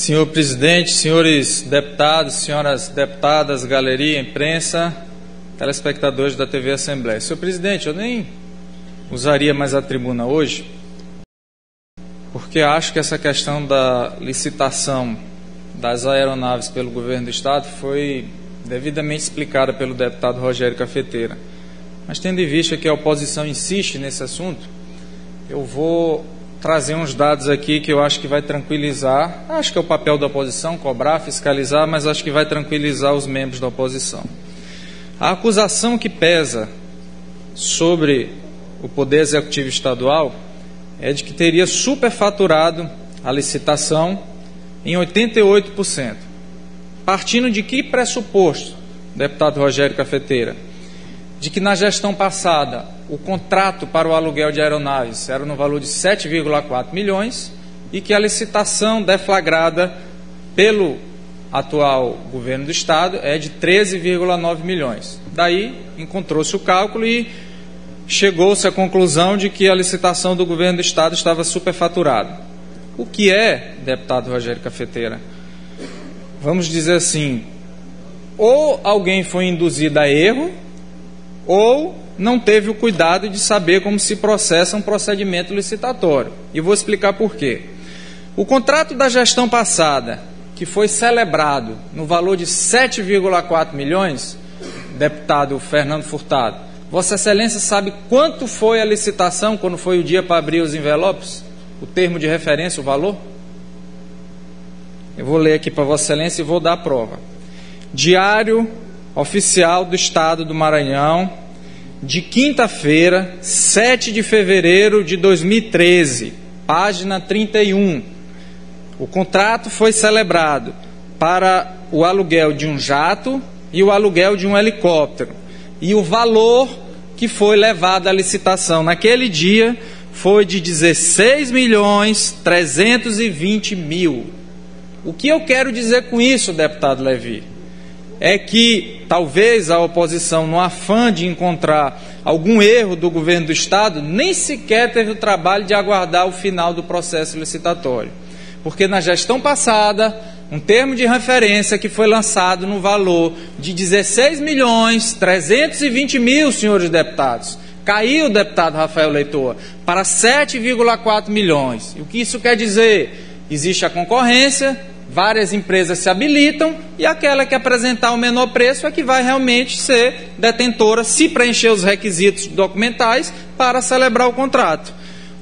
Senhor presidente, senhores deputados, senhoras deputadas, galeria, imprensa, telespectadores da TV Assembleia. Senhor presidente, eu nem usaria mais a tribuna hoje, porque acho que essa questão da licitação das aeronaves pelo governo do Estado foi devidamente explicada pelo deputado Rogério Cafeteira. Mas tendo em vista que a oposição insiste nesse assunto, eu vou trazer uns dados aqui que eu acho que vai tranquilizar, acho que é o papel da oposição, cobrar, fiscalizar, mas acho que vai tranquilizar os membros da oposição. A acusação que pesa sobre o Poder Executivo Estadual é de que teria superfaturado a licitação em 88%. Partindo de que pressuposto, deputado Rogério Cafeteira? De que na gestão passada o contrato para o aluguel de aeronaves era no valor de 7,4 milhões e que a licitação deflagrada pelo atual governo do Estado é de 13,9 milhões. Daí encontrou-se o cálculo e chegou-se à conclusão de que a licitação do governo do Estado estava superfaturada. O que é, deputado Rogério Cafeteira? Vamos dizer assim, ou alguém foi induzido a erro, ou não teve o cuidado de saber como se processa um procedimento licitatório. E vou explicar por quê. O contrato da gestão passada, que foi celebrado no valor de 7,4 milhões, deputado Fernando Furtado, Vossa Excelência sabe quanto foi a licitação quando foi o dia para abrir os envelopes? O termo de referência, o valor? Eu vou ler aqui para Vossa Excelência e vou dar a prova. Diário Oficial do Estado do Maranhão, de quinta-feira, 7 de fevereiro de 2013, página 31. O contrato foi celebrado para o aluguel de um jato e o aluguel de um helicóptero. E o valor que foi levado à licitação naquele dia foi de 16.320.000. O que eu quero dizer com isso, deputado Levi? É que talvez a oposição, no afã de encontrar algum erro do governo do Estado, nem sequer teve o trabalho de aguardar o final do processo licitatório. Porque na gestão passada, um termo de referência que foi lançado no valor de 16.320.000, senhores deputados, caiu, deputado Rafael Leitor, para 7,4 milhões. E o que isso quer dizer? Existe a concorrência, várias empresas se habilitam e aquela que apresentar o menor preço é que vai realmente ser detentora, se preencher os requisitos documentais, para celebrar o contrato.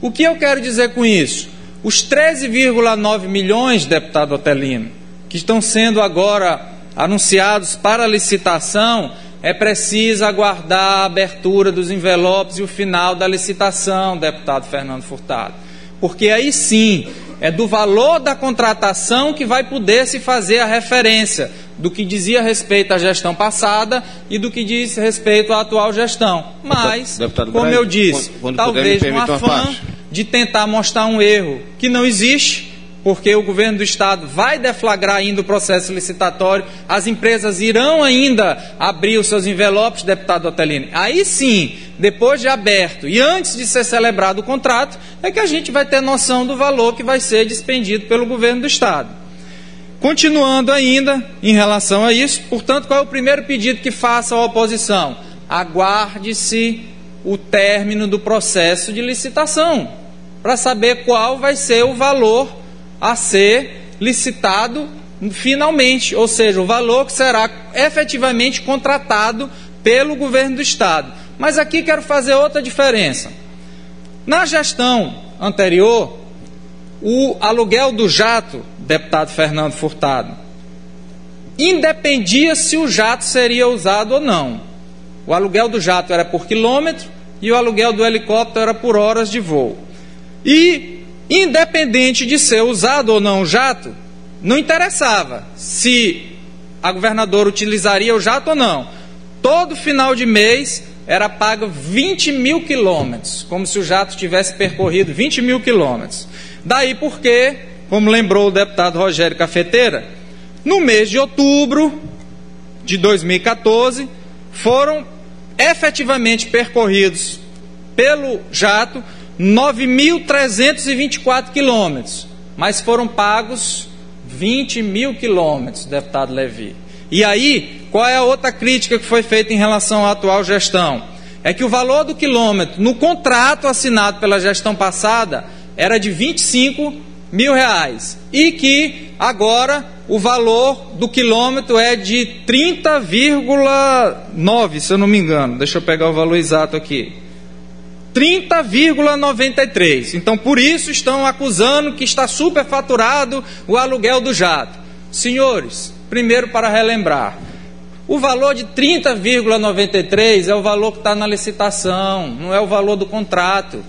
O que eu quero dizer com isso? Os 13,9 milhões, deputado Otelino, que estão sendo agora anunciados para licitação, é preciso aguardar a abertura dos envelopes e o final da licitação, deputado Fernando Furtado. Porque aí sim, é do valor da contratação que vai poder se fazer a referência do que dizia respeito à gestão passada e do que diz respeito à atual gestão. Mas, deputado como eu disse, talvez no afã de tentar mostrar um erro que não existe, porque o governo do Estado vai deflagrar ainda o processo licitatório, as empresas irão ainda abrir os seus envelopes, deputado Otelino. Aí sim, depois de aberto e antes de ser celebrado o contrato, é que a gente vai ter noção do valor que vai ser despendido pelo governo do Estado. Continuando ainda em relação a isso, portanto, qual é o primeiro pedido que faça a oposição? Aguarde-se o término do processo de licitação, para saber qual vai ser o valor a ser licitado finalmente, ou seja, o valor que será efetivamente contratado pelo governo do Estado. Mas aqui quero fazer outra diferença. Na gestão anterior, o aluguel do jato, deputado Fernando Furtado, independia se o jato seria usado ou não. O aluguel do jato era por quilômetro e o aluguel do helicóptero era por horas de voo. E, independente de ser usado ou não o jato, não interessava se a governadora utilizaria o jato ou não. Todo final de mês era pago 20 mil quilômetros, como se o jato tivesse percorrido 20 mil quilômetros. Daí porque, como lembrou o deputado Rogério Cafeteira, no mês de outubro de 2014, foram efetivamente percorridos pelo jato 9.324 quilômetros, mas foram pagos 20 mil quilômetros, deputado Levi. E aí, qual é a outra crítica que foi feita em relação à atual gestão? É que o valor do quilômetro, no contrato assinado pela gestão passada, era de R$25 mil, e que agora o valor do quilômetro é de 30,9, se eu não me engano. Deixa eu pegar o valor exato aqui. 30,93. Então, por isso estão acusando que está superfaturado o aluguel do jato. Senhores, primeiro para relembrar, o valor de 30,93 é o valor que está na licitação, não é o valor do contrato.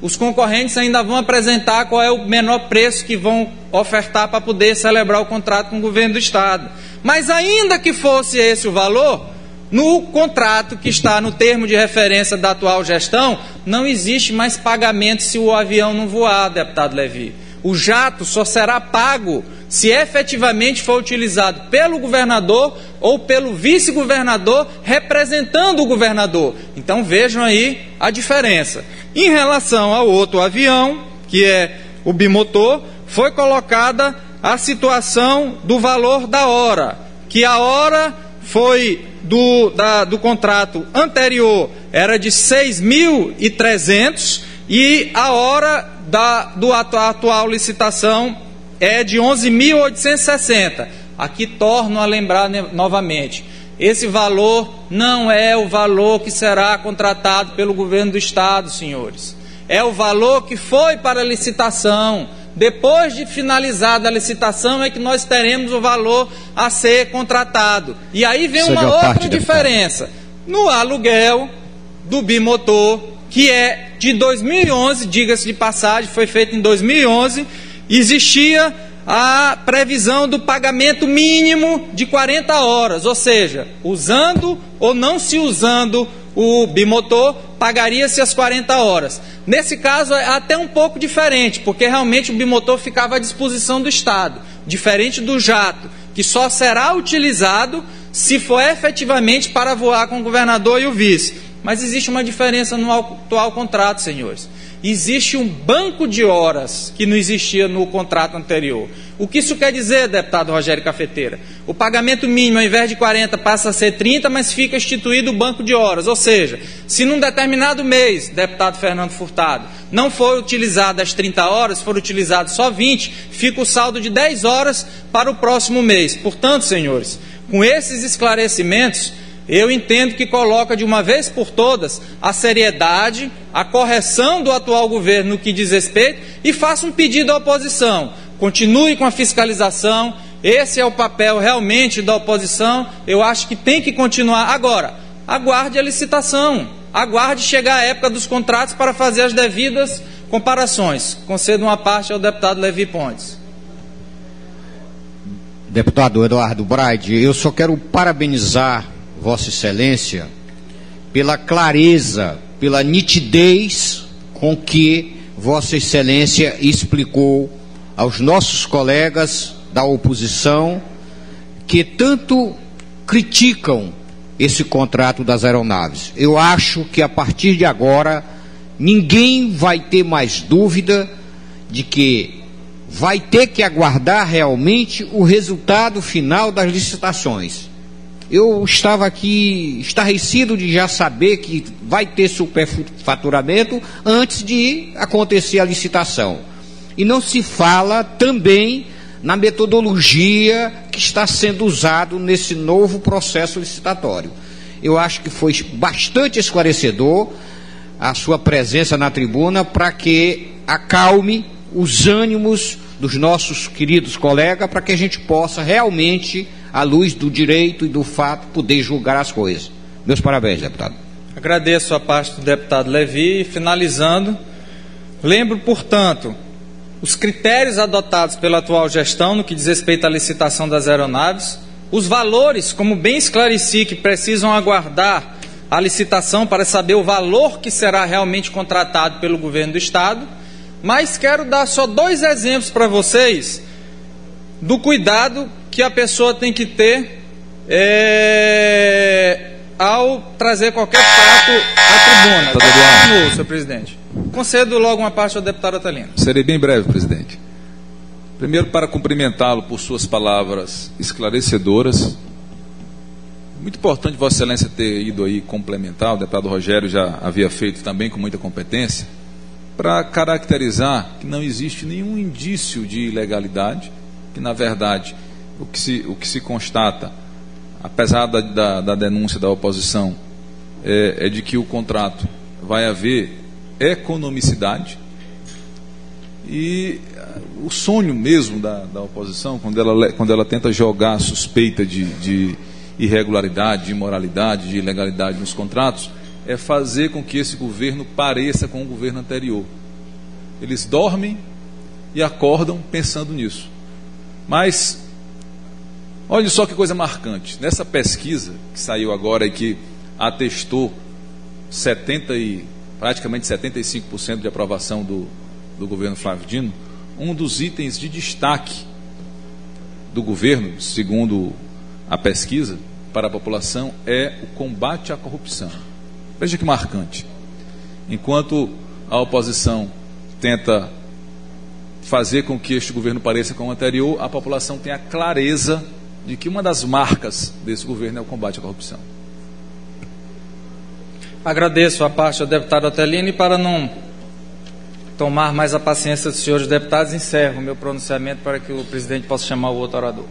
Os concorrentes ainda vão apresentar qual é o menor preço que vão ofertar para poder celebrar o contrato com o governo do Estado. Mas ainda que fosse esse o valor, no contrato que está no termo de referência da atual gestão, não existe mais pagamento se o avião não voar, deputado Levi. O jato só será pago se efetivamente for utilizado pelo governador ou pelo vice-governador representando o governador. Então vejam aí a diferença. Em relação ao outro avião, que é o bimotor, foi colocada a situação do valor da hora, que a hora foi do contrato anterior era de 6.300 e a hora do atual licitação é de 11.860. Aqui torno a lembrar novamente, esse valor não é o valor que será contratado pelo governo do Estado, senhores. É o valor que foi para a licitação. Depois de finalizada a licitação é que nós teremos o valor a ser contratado. E aí vem uma outra diferença. No aluguel do bimotor, que é de 2011, diga-se de passagem, foi feito em 2011, existia a previsão do pagamento mínimo de 40 horas, ou seja, usando ou não se usando o bimotor, pagaria-se as 40 horas. Nesse caso é até um pouco diferente, porque realmente o bimotor ficava à disposição do Estado, diferente do jato, que só será utilizado se for efetivamente para voar com o governador e o vice. Mas existe uma diferença no atual contrato, senhores. Existe um banco de horas que não existia no contrato anterior. O que isso quer dizer, deputado Rogério Cafeteira? O pagamento mínimo, ao invés de 40, passa a ser 30, mas fica instituído o banco de horas. Ou seja, se num determinado mês, deputado Fernando Furtado, não for utilizado as 30 horas, for utilizado só 20, fica o saldo de 10 horas para o próximo mês. Portanto, senhores, com esses esclarecimentos, eu entendo que coloca de uma vez por todas a seriedade, a correção do atual governo no que diz respeito e faça um pedido à oposição. Continue com a fiscalização, esse é o papel realmente da oposição, eu acho que tem que continuar. Agora, aguarde a licitação, aguarde chegar a época dos contratos para fazer as devidas comparações. Concedo uma parte ao deputado Levi Pontes. Deputado Eduardo Braide, eu só quero parabenizar Vossa Excelência pela clareza, pela nitidez com que Vossa Excelência explicou aos nossos colegas da oposição que tanto criticam esse contrato das aeronaves. Eu acho que a partir de agora ninguém vai ter mais dúvida de que vai ter que aguardar realmente o resultado final das licitações. Eu estava aqui estarrecido de já saber que vai ter superfaturamento antes de acontecer a licitação. E não se fala também na metodologia que está sendo usado nesse novo processo licitatório. Eu acho que foi bastante esclarecedor a sua presença na tribuna para que acalme os ânimos dos nossos queridos colegas, para que a gente possa realmente, à luz do direito e do fato, poder julgar as coisas. Meus parabéns, deputado. Agradeço a parte do deputado Levi. E, finalizando, lembro, portanto, os critérios adotados pela atual gestão no que diz respeito à licitação das aeronaves, os valores, como bem esclareci, que precisam aguardar a licitação para saber o valor que será realmente contratado pelo governo do Estado, mas quero dar só 2 exemplos para vocês do cuidado que a pessoa tem que ter ao trazer qualquer fato à tribuna. Senhor presidente. Concedo logo uma parte ao deputado Otelino. Serei bem breve, presidente. Primeiro, para cumprimentá-lo por suas palavras esclarecedoras. Muito importante Vossa Excelência ter ido aí complementar, o deputado Rogério já havia feito também com muita competência, para caracterizar que não existe nenhum indício de ilegalidade, que na verdade o que se constata, apesar da denúncia da oposição, é de que o contrato vai haver economicidade. E o sonho mesmo da oposição, quando ela tenta jogar a suspeita de irregularidade, de imoralidade, de ilegalidade nos contratos, é fazer com que esse governo pareça com o governo anterior. Eles dormem e acordam pensando nisso. Mas, olha só que coisa marcante. Nessa pesquisa que saiu agora e que atestou praticamente 75% de aprovação do governo Flávio Dino, um dos itens de destaque do governo, segundo a pesquisa, para a população, é o combate à corrupção. Veja que marcante. Enquanto a oposição tenta fazer com que este governo pareça com o anterior, a população tem a clareza de que uma das marcas desse governo é o combate à corrupção. Agradeço a parte do deputado Otelino e, para não tomar mais a paciência dos senhores deputados, encerro o meu pronunciamento para que o presidente possa chamar o outro orador.